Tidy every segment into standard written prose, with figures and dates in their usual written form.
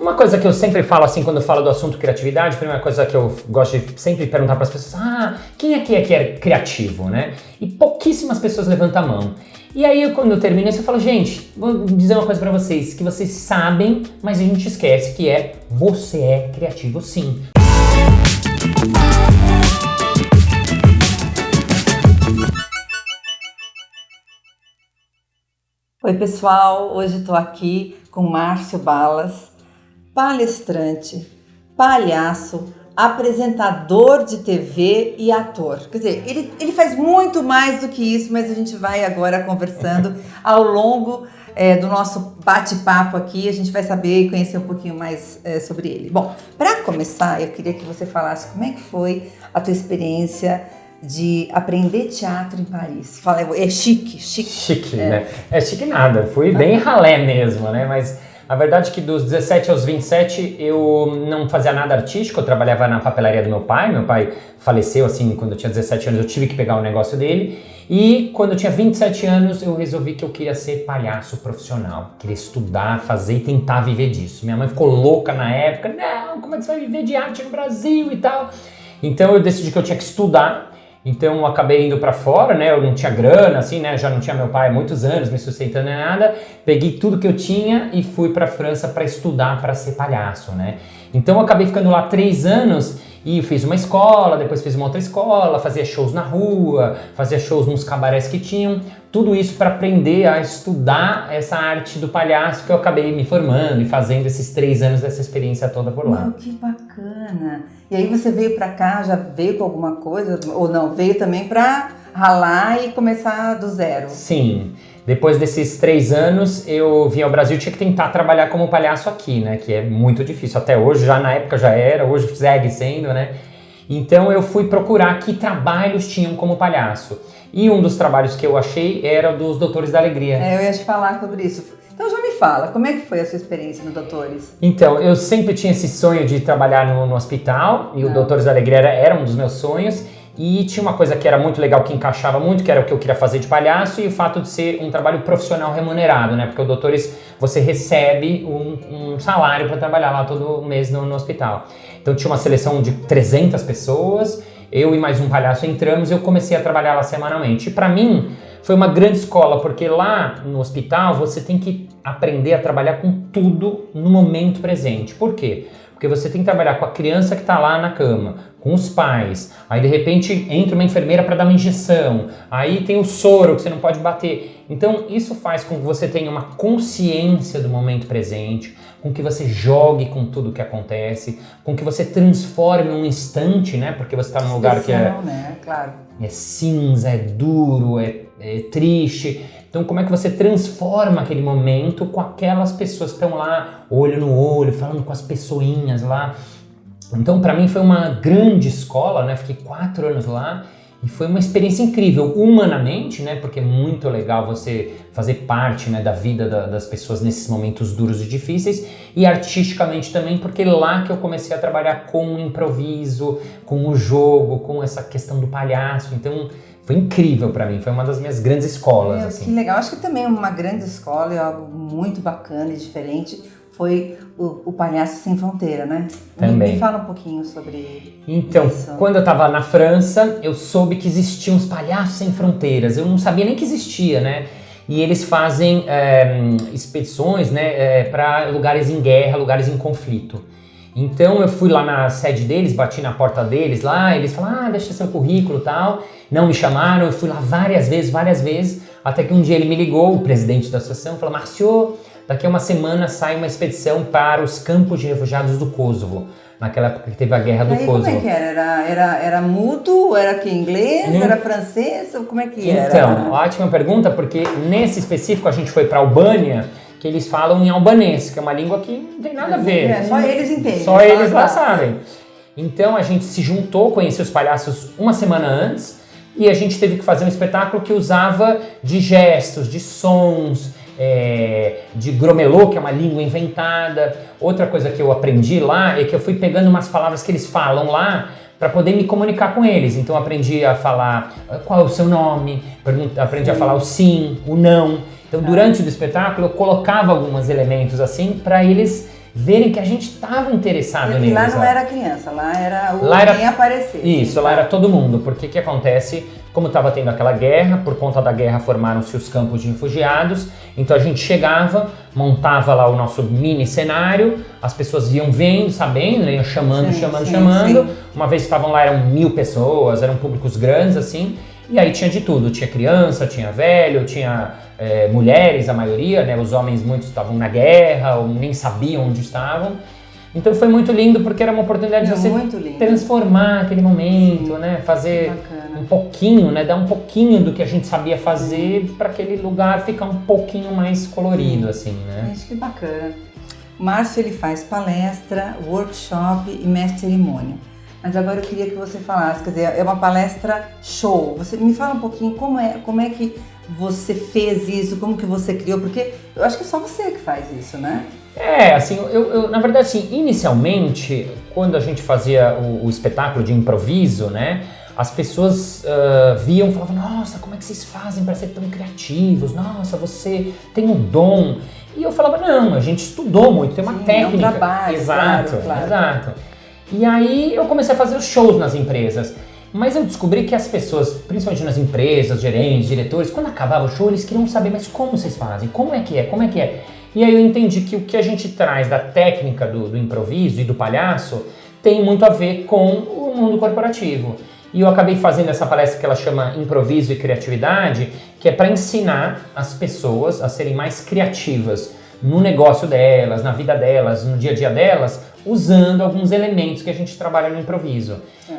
Uma coisa que eu sempre falo assim quando eu falo do assunto criatividade, a primeira coisa que eu gosto de sempre perguntar para as pessoas, quem aqui é criativo, né? E pouquíssimas pessoas levantam a mão. E aí quando eu termino isso eu falo, gente, vou dizer uma coisa para vocês, que vocês sabem, mas a gente esquece que você é criativo sim. Oi pessoal, hoje estou aqui com Márcio Balas, palestrante, palhaço, apresentador de TV e ator. Quer dizer, ele faz muito mais do que isso, mas a gente vai agora conversando ao longo do nosso bate-papo aqui, a gente vai saber e conhecer um pouquinho mais sobre ele. Bom, para começar, eu queria que você falasse como é que foi a tua experiência de aprender teatro em Paris. Fala, é chique. Chique, né? É chique nada, fui bem ralé mesmo, né? Mas a verdade é que dos 17 aos 27 eu não fazia nada artístico, eu trabalhava na papelaria do meu pai faleceu assim quando eu tinha 17 anos, eu tive que pegar o negócio dele, e quando eu tinha 27 anos eu resolvi que eu queria ser palhaço profissional, queria estudar, fazer e tentar viver disso. Minha mãe ficou louca na época, não, como é que você vai viver de arte no Brasil e tal? Então eu decidi que eu tinha que estudar. Então eu acabei indo pra fora, né, eu não tinha grana, assim, né, já não tinha meu pai há muitos anos me sustentando nem nada, peguei tudo que eu tinha e fui pra França pra estudar, pra ser palhaço, né. Então eu acabei ficando lá 3 anos e fiz uma escola, depois fiz uma outra escola, fazia shows na rua, fazia shows nos cabarés que tinham, tudo isso para aprender a estudar essa arte do palhaço que eu acabei me formando e fazendo esses 3 anos dessa experiência toda por lá. Meu, que bacana! E aí você veio para cá, já veio com alguma coisa, ou não, veio também para ralar e começar do zero? Sim, depois desses 3 anos eu vim ao Brasil e tinha que tentar trabalhar como palhaço aqui, né, que é muito difícil, até hoje, já na época já era, hoje segue sendo, né. Então eu fui procurar que trabalhos tinham como palhaço. E um dos trabalhos que eu achei era o dos Doutores da Alegria. Eu ia te falar sobre isso. Então já me fala, como é que foi a sua experiência no Doutores? Então, eu sempre tinha esse sonho de trabalhar no hospital, e o Doutores da Alegria era um dos meus sonhos, e tinha uma coisa que era muito legal, que encaixava muito, que era o que eu queria fazer de palhaço, e o fato de ser um trabalho profissional remunerado, né? Porque o Doutores, você recebe um salário para trabalhar lá todo mês no hospital. Então tinha uma seleção de 300 pessoas, eu e mais um palhaço entramos e eu comecei a trabalhar lá semanalmente. E para mim foi uma grande escola, porque lá no hospital você tem que aprender a trabalhar com tudo no momento presente. Por quê? Porque você tem que trabalhar com a criança que está lá na cama, com os pais, aí de repente entra uma enfermeira para dar uma injeção, aí tem o soro que você não pode bater. Então isso faz com que você tenha uma consciência do momento presente, com que você jogue com tudo que acontece, com que você transforme um instante, né? Porque você está num lugar que né? Claro. É cinza, é duro, é triste. Então como é que você transforma aquele momento com aquelas pessoas que estão lá, olho no olho, falando com as pessoinhas lá. Então para mim foi uma grande escola, né? Fiquei 4 anos lá e foi uma experiência incrível, humanamente, né? Porque é muito legal você fazer parte, né, da vida das pessoas nesses momentos duros e difíceis, e artisticamente também, porque lá que eu comecei a trabalhar com o improviso, com o jogo, com essa questão do palhaço. Então foi incrível pra mim, foi uma das minhas grandes escolas. Assim. Que legal, acho que também uma grande escola e algo muito bacana e diferente foi o Palhaço Sem Fronteira, né? Também. Me fala um pouquinho sobre então, isso. Quando eu tava na França, eu soube que existiam os Palhaços Sem Fronteiras, eu não sabia nem que existia, né? E eles fazem expedições, né, para lugares em guerra, lugares em conflito. Então eu fui lá na sede deles, bati na porta deles lá, eles falaram, deixa seu currículo e tal. Não me chamaram, eu fui lá várias vezes, até que um dia ele me ligou, o presidente da associação, falou, Márcio, daqui a uma semana sai uma expedição para os campos de refugiados do Kosovo, naquela época que teve a guerra do Kosovo. Como é que era mudo? Era que inglês? Era francês? Como é que era? Então, ótima pergunta, porque nesse específico a gente foi para a Albânia, que eles falam em albanês, que é uma língua que não tem nada a ver. Só eles entendem. Só eles lá sabem. Então a gente se juntou, conheceu os palhaços uma semana antes, e a gente teve que fazer um espetáculo que usava de gestos, de sons, de gromelô, que é uma língua inventada. Outra coisa que eu aprendi lá é que eu fui pegando umas palavras que eles falam lá para poder me comunicar com eles. Então eu aprendi a falar qual é o seu nome, aprendi a falar o sim, o não. Então durante o espetáculo eu colocava alguns elementos assim para eles verem que a gente estava interessado neles. E lá não era criança, lá era quem aparecesse. Isso, lá era todo mundo, porque o que acontece, como estava tendo aquela guerra, por conta da guerra formaram-se os campos de refugiados, então a gente chegava, montava lá o nosso mini cenário, as pessoas iam vendo, sabendo, né, iam chamando. Uma vez estavam lá, eram 1000 pessoas, eram públicos grandes assim, e aí tinha de tudo, tinha criança, tinha velho, tinha mulheres, a maioria, né, os homens muitos estavam na guerra, ou nem sabiam onde estavam. Então foi muito lindo porque era uma oportunidade de você transformar aquele momento, né? Fazer um pouquinho, né? Dar um pouquinho do que a gente sabia fazer para aquele lugar ficar um pouquinho mais colorido, assim, né? Gente, que bacana. O Márcio, ele faz palestra, workshop e mestre cerimônia. Mas agora eu queria que você falasse, quer dizer, é uma palestra show. Você me fala um pouquinho como é que você fez isso, como que você criou, porque eu acho que é só você que faz isso, né? Assim, eu na verdade, assim, inicialmente, quando a gente fazia o espetáculo de improviso, né, as pessoas viam e falavam, nossa, como é que vocês fazem para ser tão criativos? Nossa, você tem um dom. E eu falava, não, a gente estudou muito, tem uma técnica. É um trabalho, Exato. E aí eu comecei a fazer os shows nas empresas. Mas eu descobri que as pessoas, principalmente nas empresas, gerentes, diretores, quando acabava o show, eles queriam saber, mas como vocês fazem? Como é que é? E aí eu entendi que o que a gente traz da técnica do improviso e do palhaço tem muito a ver com o mundo corporativo. E eu acabei fazendo essa palestra que ela chama Improviso e Criatividade, que é para ensinar as pessoas a serem mais criativas no negócio delas, na vida delas, no dia a dia delas, usando alguns elementos que a gente trabalha no improviso.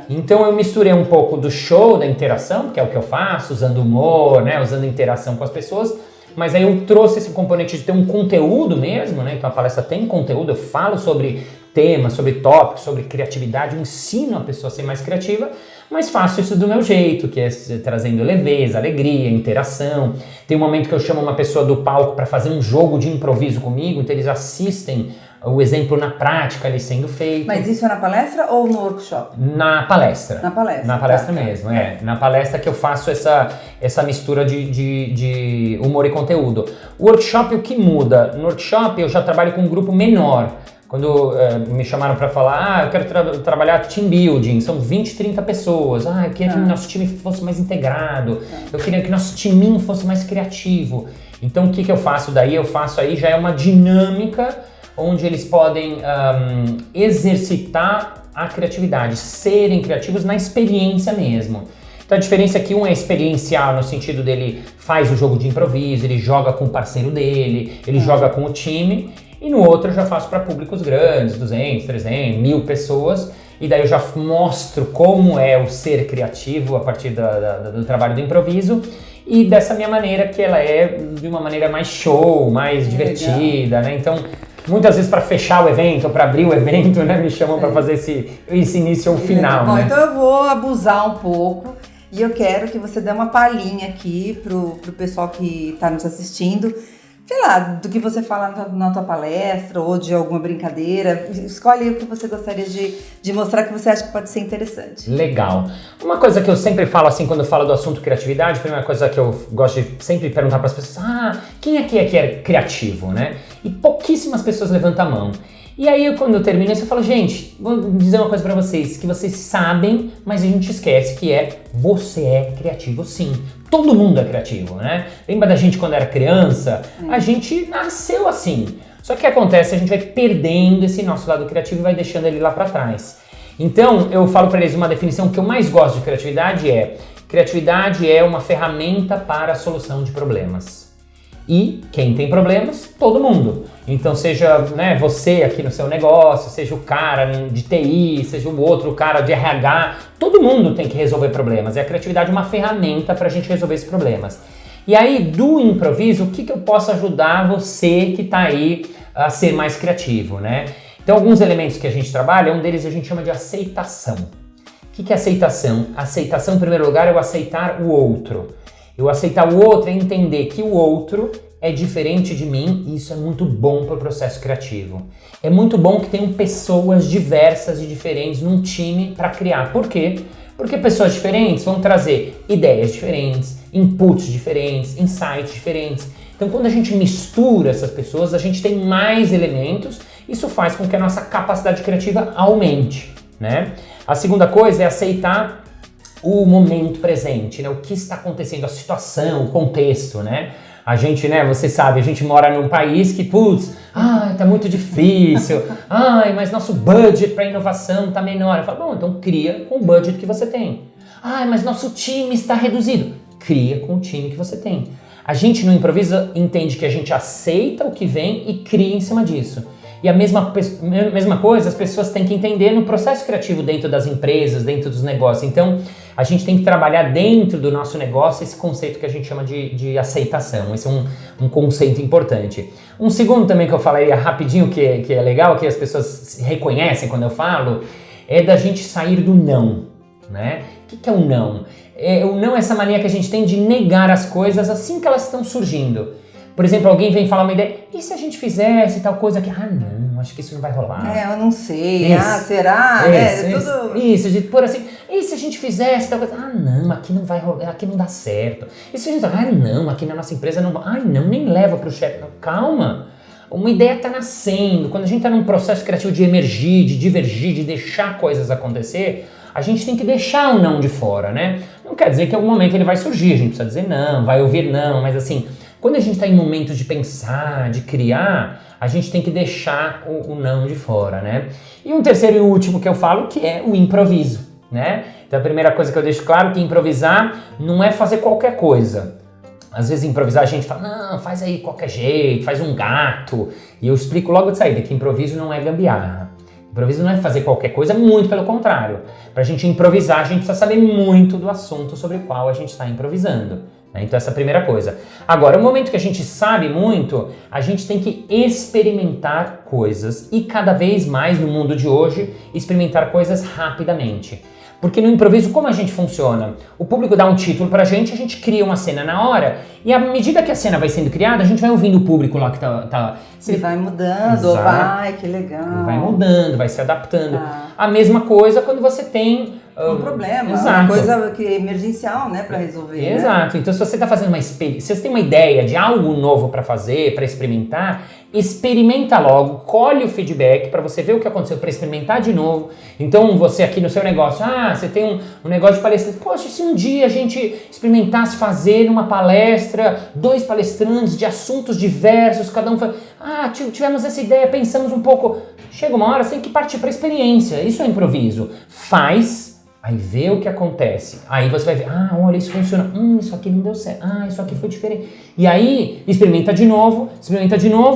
Então eu misturei um pouco do show, da interação, que é o que eu faço, usando humor, né, usando interação com as pessoas, mas aí eu trouxe esse componente de ter um conteúdo mesmo, né, então a palestra tem conteúdo, eu falo sobre temas, sobre tópicos, sobre criatividade, eu ensino a pessoa a ser mais criativa, mas faço isso do meu jeito, que é trazendo leveza, alegria, interação. Tem um momento que eu chamo uma pessoa do palco para fazer um jogo de improviso comigo, então eles assistem o exemplo na prática ali sendo feito. Mas isso é na palestra ou no workshop? Na palestra. Na palestra. Na palestra mesmo, Na palestra que eu faço essa mistura de humor e conteúdo. O workshop, o que muda? No workshop eu já trabalho com um grupo menor. Quando me chamaram para falar, eu quero trabalhar team building, são 20, 30 pessoas. Eu queria que o nosso time fosse mais integrado, eu queria que o nosso timinho fosse mais criativo. Então o que eu faço daí? Eu faço aí, já é uma dinâmica onde eles podem exercitar a criatividade, serem criativos na experiência mesmo. Então a diferença é que um é experiencial no sentido dele faz o jogo de improviso, ele joga com o parceiro dele, ele joga com o time, e no outro eu já faço para públicos grandes, 200, 300, 1000 pessoas, e daí eu já mostro como é o ser criativo a partir do trabalho do improviso, e dessa minha maneira, que ela é de uma maneira mais show, mais divertida, né? Então, muitas vezes para fechar o evento, para abrir o evento, né, me chamam para fazer esse início ou final. Bom, né? Então eu vou abusar um pouco e eu quero que você dê uma palhinha aqui pro pessoal que está nos assistindo, sei lá, do que você fala na tua palestra ou de alguma brincadeira. Escolhe o que você gostaria de mostrar que você acha que pode ser interessante. Legal. Uma coisa que eu sempre falo assim quando eu falo do assunto criatividade, a primeira coisa que eu gosto de sempre perguntar para as pessoas, quem aqui é criativo, né? E pouquíssimas pessoas levantam a mão. E aí quando eu termino isso eu falo, gente, vou dizer uma coisa para vocês, que vocês sabem, mas a gente esquece que você é criativo sim. Todo mundo é criativo, né? Lembra da gente quando era criança? A gente nasceu assim. Só que o que acontece? A gente vai perdendo esse nosso lado criativo e vai deixando ele lá para trás. Então, eu falo para eles uma definição que eu mais gosto de criatividade criatividade é uma ferramenta para a solução de problemas. E quem tem problemas? Todo mundo. Então seja você aqui no seu negócio, seja o cara de TI, seja o outro cara de RH, todo mundo tem que resolver problemas. E a criatividade é uma ferramenta para a gente resolver esses problemas. E aí do improviso, o que eu posso ajudar você que está aí a ser mais criativo, né? Então alguns elementos que a gente trabalha, um deles a gente chama de aceitação. O que é aceitação? Aceitação, em primeiro lugar, é o aceitar o outro. Eu aceitar o outro é entender que o outro é diferente de mim e isso é muito bom para o processo criativo. É muito bom que tenham pessoas diversas e diferentes num time para criar. Por quê? Porque pessoas diferentes vão trazer ideias diferentes, inputs diferentes, insights diferentes. Então quando a gente mistura essas pessoas, a gente tem mais elementos Isso faz com que a nossa capacidade criativa aumente, né? A segunda coisa é aceitar o momento presente, né? O que está acontecendo, a situação, o contexto, né? A gente, né, você sabe, a gente mora num país que, putz, tá muito difícil, mas nosso budget para inovação tá menor. Eu falo, bom, então cria com o budget que você tem. Mas nosso time está reduzido. Cria com o time que você tem. A gente no Improvisa entende que a gente aceita o que vem e cria em cima disso. E a mesma coisa as pessoas têm que entender no processo criativo dentro das empresas, dentro dos negócios. Então, a gente tem que trabalhar dentro do nosso negócio esse conceito que a gente chama de aceitação. Esse é um conceito importante. Um segundo também que eu falaria rapidinho, que é legal, que as pessoas reconhecem quando eu falo, é da gente sair do não, né? O que é o não? O não é essa mania que a gente tem de negar as coisas assim que elas estão surgindo. Por exemplo, alguém vem falar uma ideia, e se a gente fizesse tal coisa aqui? Não, acho que isso não vai rolar. Eu não sei. Isso, será? Tudo... Isso, de pôr assim, e se a gente fizesse tal coisa? Não, aqui não vai rolar, aqui não dá certo. E se a gente não, aqui na nossa empresa não vai. Não, nem leva pro chefe. Calma. Uma ideia está nascendo. Quando a gente está num processo criativo de emergir, de divergir, de deixar coisas acontecer, a gente tem que deixar o não de fora, né? Não quer dizer que em algum momento ele vai surgir, a gente precisa dizer não, vai ouvir não, mas assim, quando a gente está em momentos de pensar, de criar, a gente tem que deixar o não de fora, né? E um terceiro e último que eu falo, que é o improviso, né? Então a primeira coisa que eu deixo claro é que improvisar não é fazer qualquer coisa. Às vezes improvisar a gente fala, não, faz aí qualquer jeito, faz um gato. E eu explico logo de saída que improviso não é gambiarra. Improviso não é fazer qualquer coisa, muito pelo contrário. Para a gente improvisar, a gente precisa saber muito do assunto sobre o qual a gente está improvisando. Né? Então essa é a primeira coisa. Agora, no momento que a gente sabe muito, a gente tem que experimentar coisas. E cada vez mais no mundo de hoje, experimentar coisas rapidamente. Porque no improviso, como a gente funciona? O público dá um título pra gente, a gente cria uma cena na hora, e à medida que a cena vai sendo criada, a gente vai ouvindo o público lá que tá... Ele vai mudando, que legal. Ele vai mudando, vai se adaptando. A mesma coisa quando você tem... um problema, exato. Uma coisa que é emergencial, né, para resolver. Exato. Né? Então, se você tá fazendo se você tem uma ideia de algo novo para fazer, para experimentar, experimenta logo, colhe o feedback para você ver o que aconteceu, para experimentar de novo. Então, você aqui no seu negócio, você tem um negócio de palestrante. Poxa, se um dia a gente experimentasse fazer uma palestra, 2 palestrantes de assuntos diversos, cada um fala, tivemos essa ideia, pensamos um pouco. Chega uma hora, você tem que partir para a experiência. Isso é improviso. Faz, aí vê o que acontece. Aí você vai ver, olha, isso funciona. Isso aqui não deu certo. Isso aqui foi diferente. E aí, experimenta de novo,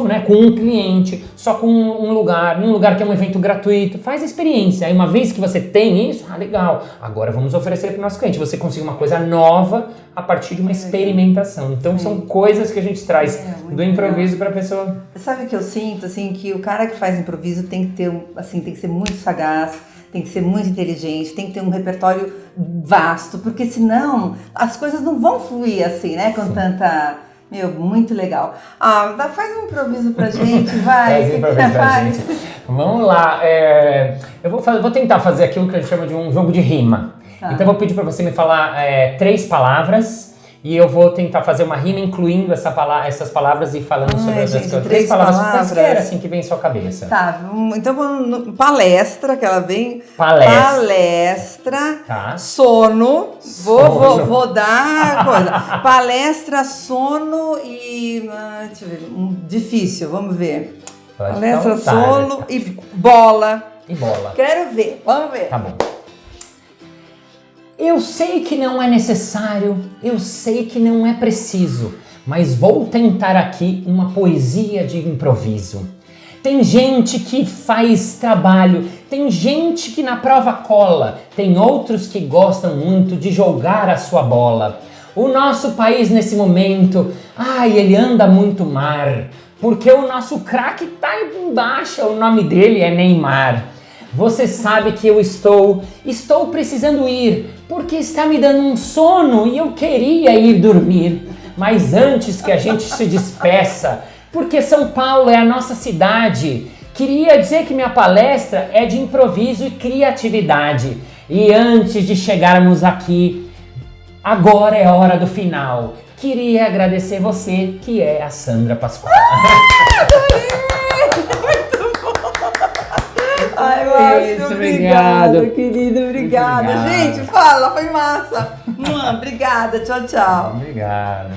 né, com um cliente, só com num lugar que é um evento gratuito. Faz a experiência. Aí, uma vez que você tem isso, legal. Agora vamos oferecer para o nosso cliente. Você consegue uma coisa nova a partir de uma experimentação. Então, são coisas que a gente traz do improviso para a pessoa. Sabe o que eu sinto, assim, que o cara que faz improviso tem que ter, assim, tem que ser muito sagaz, tem que ser muito inteligente, tem que ter um repertório vasto, porque senão as coisas não vão fluir assim, né? Com tanta... muito legal. Faz um improviso pra gente, vai. Faz um improviso pra gente. Vamos lá. Eu vou tentar fazer aquilo que a gente chama de um jogo de rima. Então eu vou pedir pra você me falar 3 palavras e eu vou tentar fazer uma rima incluindo essas palavras e falando sobre as coisas. 3 palavras quaisquer assim que vem em sua cabeça. Então vamos palestra, que ela vem. Palestra. Tá. Sono. Vou dar coisa. Palestra, sono e... deixa eu ver. Difícil, vamos ver. Palestra, sono e bola. Quero ver, vamos ver. Tá bom. Eu sei que não é necessário, eu sei que não é preciso, mas vou tentar aqui uma poesia de improviso. Tem gente que faz trabalho, tem gente que na prova cola, tem outros que gostam muito de jogar a sua bola. O nosso país nesse momento, ele anda muito mar, porque o nosso craque tá em baixa, o nome dele é Neymar. Você sabe que eu estou precisando ir, porque está me dando um sono e eu queria ir dormir. Mas antes que a gente se despeça, porque São Paulo é a nossa cidade, queria dizer que minha palestra é de improviso e criatividade. E antes de chegarmos aqui, agora é hora do final. Queria agradecer você, que é a Sandra Pascoal. Muito bom! Ai, É Márcio, isso, obrigada, obrigado. querido, obrigada. Muito obrigado. Gente, fala, foi massa. Obrigada, tchau, tchau. Obrigado.